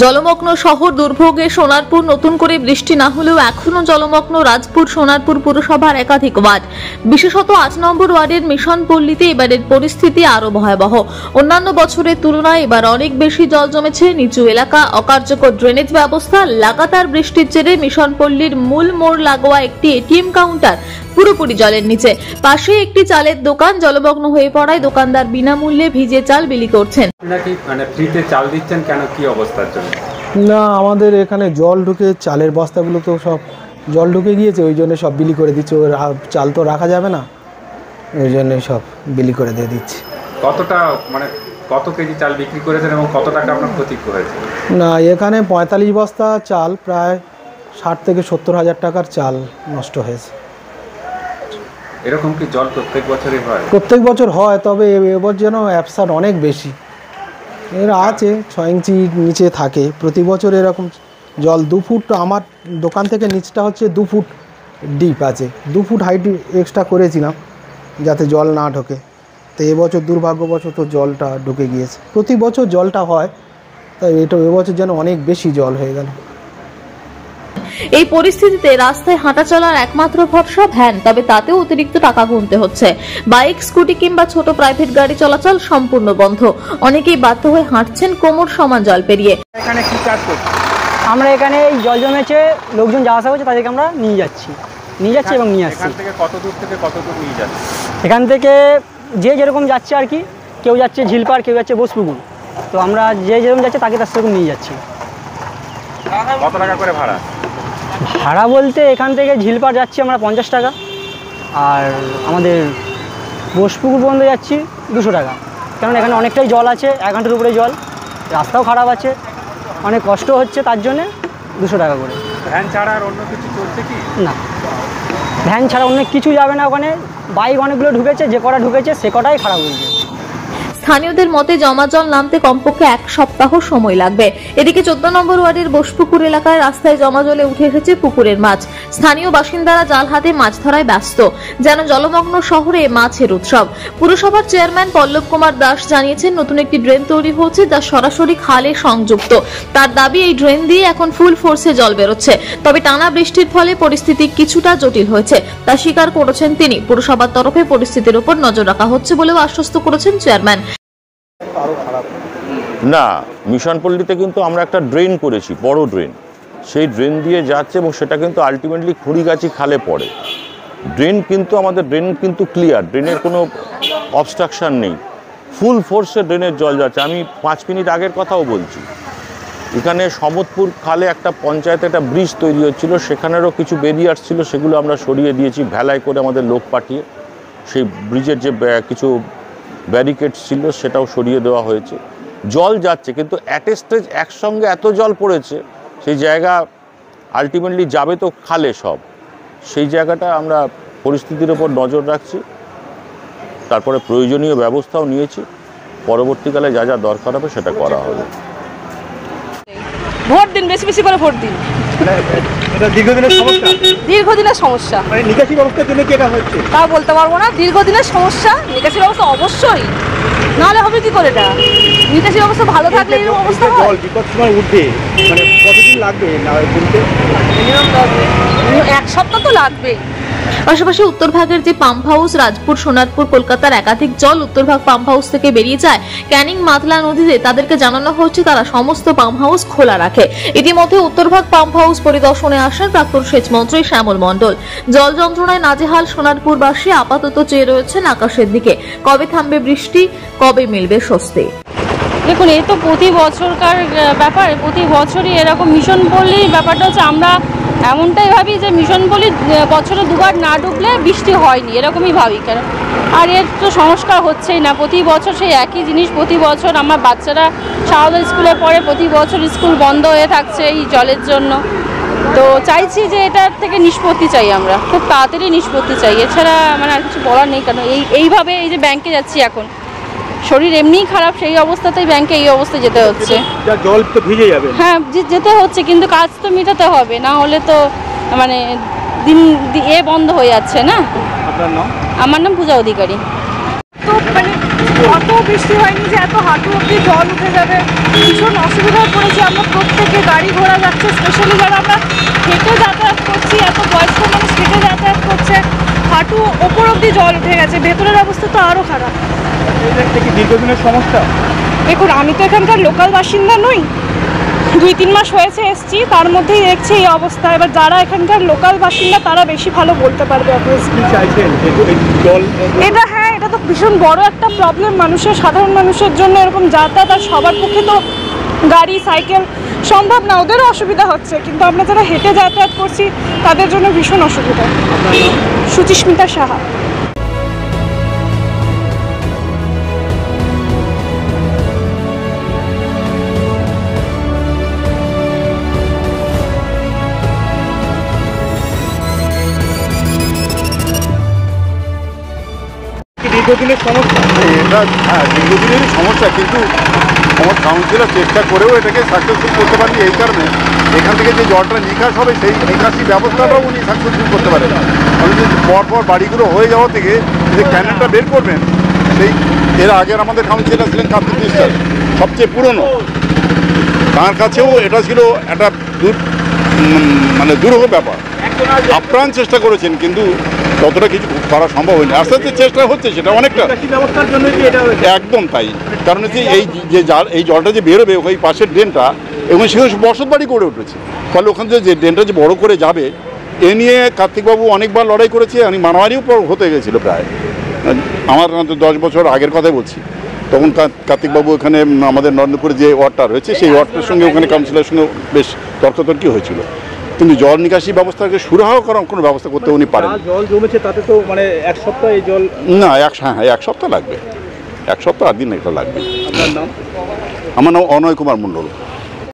জলমগ্ন শহর দুর্ভোগে সোনারপুর। নতুন করে বৃষ্টি না হলেও এখনো জলমগ্ন রাজপুর সোনারপুর পুরসভার একাধিক ওয়ার্ড, বিশেষত ৮ নম্বর ওয়ার্ডের মিশন পল্লীতে এবারের পরিস্থিতি আরো ভয়াবহ। অন্যান্য বছরের তুলনায় এবার অনেক বেশি জল জমেছে। নিচু এলাকা, অকার্যকর ড্রেনেজ ব্যবস্থা, লাগাতার বৃষ্টির জেরে মিশন পল্লীর মূল মোড় লাগোয়া একটি এটিএম কাউন্টার পুরোপুরি জলের নিচে। পাশে একটি চালের দোকান জলমগ্ন হয়ে পড়ায় দোকানদার বিনামূল্যে ভিজে চাল বিলি করছেন। ফ্রিতে চাল দিচ্ছেন কেন, কি অবস্থার জন্য? না, আমাদের এখানে জল ঢুকে চালের বস্তাগুলো তো সব জল ঢুকে গিয়েছে, ওই জন্য সব বিলি করে দিচ্ছে। চাল তো রাখা যাবে না, ওই জন্য সব বিলি করে দিয়ে দিচ্ছে। কতটা কত কেজি চাল বিক্রি করেছেন এবং কত টাকা আপনার ক্ষতি হয়েছে? না, এখানে ৪৫ বস্তা চাল, প্রায় ৬০ থেকে ৭০ হাজার টাকার চাল নষ্ট হয়েছে। এরকম কি জল প্রত্যেক বছরই হয়? প্রত্যেক বছর হয়, তবে এবার যেন অ্যাবসার অনেক বেশি। এর আছে ৬ ইঞ্চি নিচে থাকে প্রতি বছর এরকম জল। ২ ফুট আমার দোকান থেকে নিচটা হচ্ছে ২ ফুট ডিপ আছে, ২ ফুট হাইট এক্সট্রা করেছিলাম যাতে জল না ঢোকে। তো এবছর দুর্ভাগ্যবশত তো জলটা ঢুকে গিয়েছে। প্রতি বছর জলটা হয়, তাই এবছর যেন অনেক বেশি জল হয়ে গেল। এই পরিস্থিতিতে রাস্তায় হাঁটা চলার একমাত্র ভরসা ভ্যান, তবে তাতেও অতিরিক্ত টাকা গুনতে হচ্ছে। বাইক, স্কুটি কিংবা ছোট প্রাইভেট গাড়ি চলাচল সম্পূর্ণ বন্ধ। অনেকেই বাধ্য হয়ে হাঁটছেন কোমর সমান জল পেরিয়ে। এখানে কি কাজ করছে? আমরা এখানে জল জমেছে, লোকজন যাওয়া আসা করছে, তাদেরকে আমরা নিয়ে যাচ্ছি এবং নিয়ে আসছি। এখান থেকে কত দূর নিয়ে যাচ্ছে? এখান থেকে যে যেরকম যাচ্ছে আর কি, কেউ যাচ্ছে ঝিলপাড়, কেউ যাচ্ছে বোসপুকুর। তো আমরা যে যেরকম যাচ্ছে তাকে তার সেরকম নিয়ে যাচ্ছি। কত টাকা করে ভাড়া? ভাড়া বলতে এখান থেকে ঝিলপাড় যাচ্ছি আমরা ৫০ টাকা, আর আমাদের বোসপুকুর পর্যন্ত যাচ্ছি ২০০ টাকা। কারণ এখানে অনেকটাই জল আছে, ১ ঘন্টার উপরে জল, রাস্তাও খারাপ আছে, অনেক কষ্ট হচ্ছে, তার জন্যে ২০০ টাকা করে। ভ্যান ছাড়া আর অন্য কিছু চলছে কি? না, ভ্যান ছাড়া অন্য কিছু যাবে না ওখানে। বাইক অনেকগুলো ঢুকেছে, যে কটা ঢুকেছে সে কটাই খারাপ হয়েছে। স্থানীয়দের মতে জমা জল নামতে কমপক্ষে ১ সপ্তাহ সময় লাগবে। এদিকে ১৪ নম্বর ওয়ার্ডের বোসপুকুর এলাকায় রাস্তায় জমা জলে উঠে এসেছে পুকুরের মাছ। স্থানীয় বাসিন্দারা জাল হাতে মাছ ধরায় ব্যস্ত, যেন জলমগ্ন শহরে মাছের উৎসব। পুরসভার চেয়ারম্যান পল্লব কুমার দাস জানিয়েছেন, নতুন একটি ড্রেন তৈরি হচ্ছে যা সরাসরি খালে সংযুক্ত। তার দাবি, এই ড্রেন দিয়ে এখন ফুল ফোর্সে জল বেরোচ্ছে। তবে টানা বৃষ্টির ফলে পরিস্থিতি কিছুটা জটিল হয়েছে, তা স্বীকার করেছেন তিনি। পুরসভার তরফে পরিস্থিতির উপর নজর রাখা হচ্ছে বলেও আশ্বস্ত করেছেন চেয়ারম্যান। না, মিশন পল্লীতে কিন্তু আমরা একটা ড্রেন করেছি, বড় ড্রেন। সেই ড্রেন দিয়ে যাচ্ছে এবং সেটা কিন্তু আলটিমেটলি খুঁড়িগাছি খালে পড়ে। আমাদের ড্রেন কিন্তু ক্লিয়ার, ড্রেনের কোনো অবস্ট্রাকশান নেই, ফুল ফোর্সে ড্রেনের জল যাচ্ছে। আমি ৫ মিনিট আগের কথাও বলছি। এখানে সমতপুর খালে একটা পঞ্চায়েতে একটা ব্রিজ তৈরি হচ্ছিল, সেখানেরও কিছু ব্যারিয়ার্স ছিল, সেগুলো আমরা সরিয়ে দিয়েছি ভেলায় করে আমাদের লোক পাঠিয়ে। সেই ব্রিজের যে কিছু ব্যারিকেডস ছিল সেটাও সরিয়ে দেওয়া হয়েছে। জল যাচ্ছে, কিন্তু অ্যাট এ স্টেজ একসঙ্গে এত জল পড়েছে, সেই জায়গা আলটিমেটলি যাবে তো খালে সব। সেই জায়গাটা আমরা পরিস্থিতির ওপর নজর রাখছি, তারপরে প্রয়োজনীয় ব্যবস্থাও নিয়েছি। পরবর্তীকালে যা যা দরকার হবে সেটা করা হবে। ভোট দিন, বেশি বেশি করে ভোট দিন। এটা দীর্ঘদিনের সমস্যা। দীর্ঘদিনের সমস্যা মানে নিকাশি ব্যবস্থার জন্য কি এটা হচ্ছে? তা বলতে পারবো না। দীর্ঘদিনের সমস্যা, নিকাশি ব্যবস্থা অবশ্যই, নাহলে হবে কি করে? এটা নিকাশি ব্যবস্থা ভালো থাকলে এই অবস্থা হয়। জল বিপদ সময় উঠবে, মানে কতদিন লাগবে না বলতে? মিনিমাম ১ সপ্তাহ তো লাগবে। পাশাপাশি উত্তরভাগের যে পাম্প হাউস রাজপুর, সোনারপুর, কলকাতার একাধিক জল উত্তরভাগ পাম্প হাউস থেকে বেরিয়ে যায় ক্যানিং মাতলা নদীতে, তাদেরকে জানানো হচ্ছে তারা সমস্ত পাম্প হাউস খোলা রাখে। ইতিমধ্যে উত্তরভাগ পাম্প হাউস পরিদর্শনে আসেন প্রাক্তন সেচ মন্ত্রী শ্যামল মণ্ডল। জল যন্ত্রণায় নাজেহাল সোনারপুরবাসী আপাতত চেয়ে রয়েছেন আকাশের দিকে। কবে থামবে বৃষ্টি, কবে মিলবে স্বস্তি? দেখুন, এই তো প্রতি বছরকার ব্যাপার, প্রতি বছরই এরকম। মিশন পল্লীর ব্যাপারটা হচ্ছে, আমরা এমনটাই ভাবি যে মিশন পল্লী বছরে ২ বার না ডুবলে বৃষ্টি হয়নি, এরকমই ভাবি। কেন আর এর তো সংস্কার হচ্ছেই না। প্রতি বছর সেই একই জিনিস। প্রতি বছর আমার বাচ্চারা শারদা স্কুলে পড়ে, প্রতি বছর স্কুল বন্ধ হয়ে থাকছে এই জলের জন্য। তো চাইছি যে এটার থেকে নিষ্পত্তি চাই, আমরা খুব তাড়াতাড়ি নিষ্পত্তি চাই। এছাড়া আর কিছু বলার নেই। কেন এইভাবে এই যে ব্যাংকে যাচ্ছি এখন, শরীর এমনিই খারাপ, সেই অবস্থাতেই ব্যাংকে এই অবস্থায় যেতে হচ্ছে। জল তো ভিজে যাবে। হ্যাঁ, যেতে হচ্ছে, কিন্তু কাজ তো মেটাতে হবে, না হলে তো দিন বন্ধ হয়ে যাচ্ছে না। আপনার নাম? আমার নাম পূজা অধিকারী। তো অত বৃষ্টি হয়নি যে এত হাঁটু অব্দি জল উঠে যাবে। ভীষণ অসুবিধায় পড়েছি আমরা প্রত্যেকে, গাড়ি ঘোড়া যাচ্ছে, স্পেশালি যারা আমরা হেঁটে যাতায়াত করছি, এত বয়স্ক মানুষ হেঁটে যাতায়াত করছে, হাঁটু ওপর অব্দি জল উঠে গেছে, ভেতরের অবস্থা তো আরও খারাপ। কি দীর্ঘদিনের সমস্যা? দেখুন, আমি তো এখানকার লোকাল বাসিন্দা নই, 2-3 মাস হয়েছে এসছি, তার মধ্যেই দেখছি এই অবস্থা। এবার যারা এখানকার লোকাল বাসিন্দা তারা বেশি ভালো বলতে পারবে। কি চাইছেন জল? এটা তো ভীষণ বড় একটা প্রবলেম মানুষের, সাধারণ মানুষের জন্য এরকম যাতায়াত, আর সবার পক্ষে তো গাড়ি সাইকেল সম্ভব না, ওদেরও অসুবিধা হচ্ছে, কিন্তু আমরা যারা হেঁটে যাতায়াত করছি তাদের জন্য ভীষণ অসুবিধা। সুচিস্মিতা সাহা। দীর্ঘদিনের সমস্যা? এটা হ্যাঁ দীর্ঘদিনেরই সমস্যা, কিন্তু আমার কাউন্সিলর চেষ্টা করেও এটাকে সাকসেসফুল করতে পারেনি। এই কারণে এখান থেকে যে জলটা নিকাশ হবে সেই নিকাশি ব্যবস্থাটাও উনি সাকসেসফুল করতে পারেন। কারণ যে পরপর বাড়িগুলো হয়ে যাওয়া থেকে যে ক্যানেলটা বের করবেন, সেই এর আগের আমাদের কাউন্সিলর ছিলেন কার্তিক মিস্টার, সবচেয়ে পুরনো, তার কাছেও এটা ছিল একটা দুরূহ ব্যাপার। আপ্রাণ চেষ্টা করেছেন, কিন্তু ততটা কিছু করা সম্ভব হয়নি। আস্তে আস্তে চেষ্টা হচ্ছে, সেটা অনেকটা ব্যবস্থার জন্য একদম তাই। কারণ হচ্ছে এই জলটা যে বেরোবে ওই পাশের ড্রেনটা, এবং সেখানে বসত বাড়ি করে উঠেছে, ফলে ওখান থেকে যে ড্রেনটা যে বড় করে যাবে এ নিয়ে কার্তিকবাবু অনেকবার লড়াই করেছে। আমি মারামারিও হতে গেছিলো প্রায়, আমার 10 বছর আগের কথাই বলছি। তখন কার্তিকবাবু এখানে আমাদের নরেন্দ্রপুরে যে ওয়ার্ডটা রয়েছে সেই ওয়ার্ডটার সঙ্গে ওখানে কাউন্সিলরের সঙ্গে বেশ তর্কতর্কি হয়েছিল, কিন্তু জল নিকাশি ব্যবস্থাকে সুরাহা করার কোনো ব্যবস্থা করতে উনি পারেন। জল জমেছে তাতে তো মানে এক সপ্তাহ এই জল না, এক সপ্তাহ লাগবে, 1 সপ্তাহ 8 দিন এটা লাগবে। আপনার নাম? আমার নাম অনয় কুমার মণ্ডল।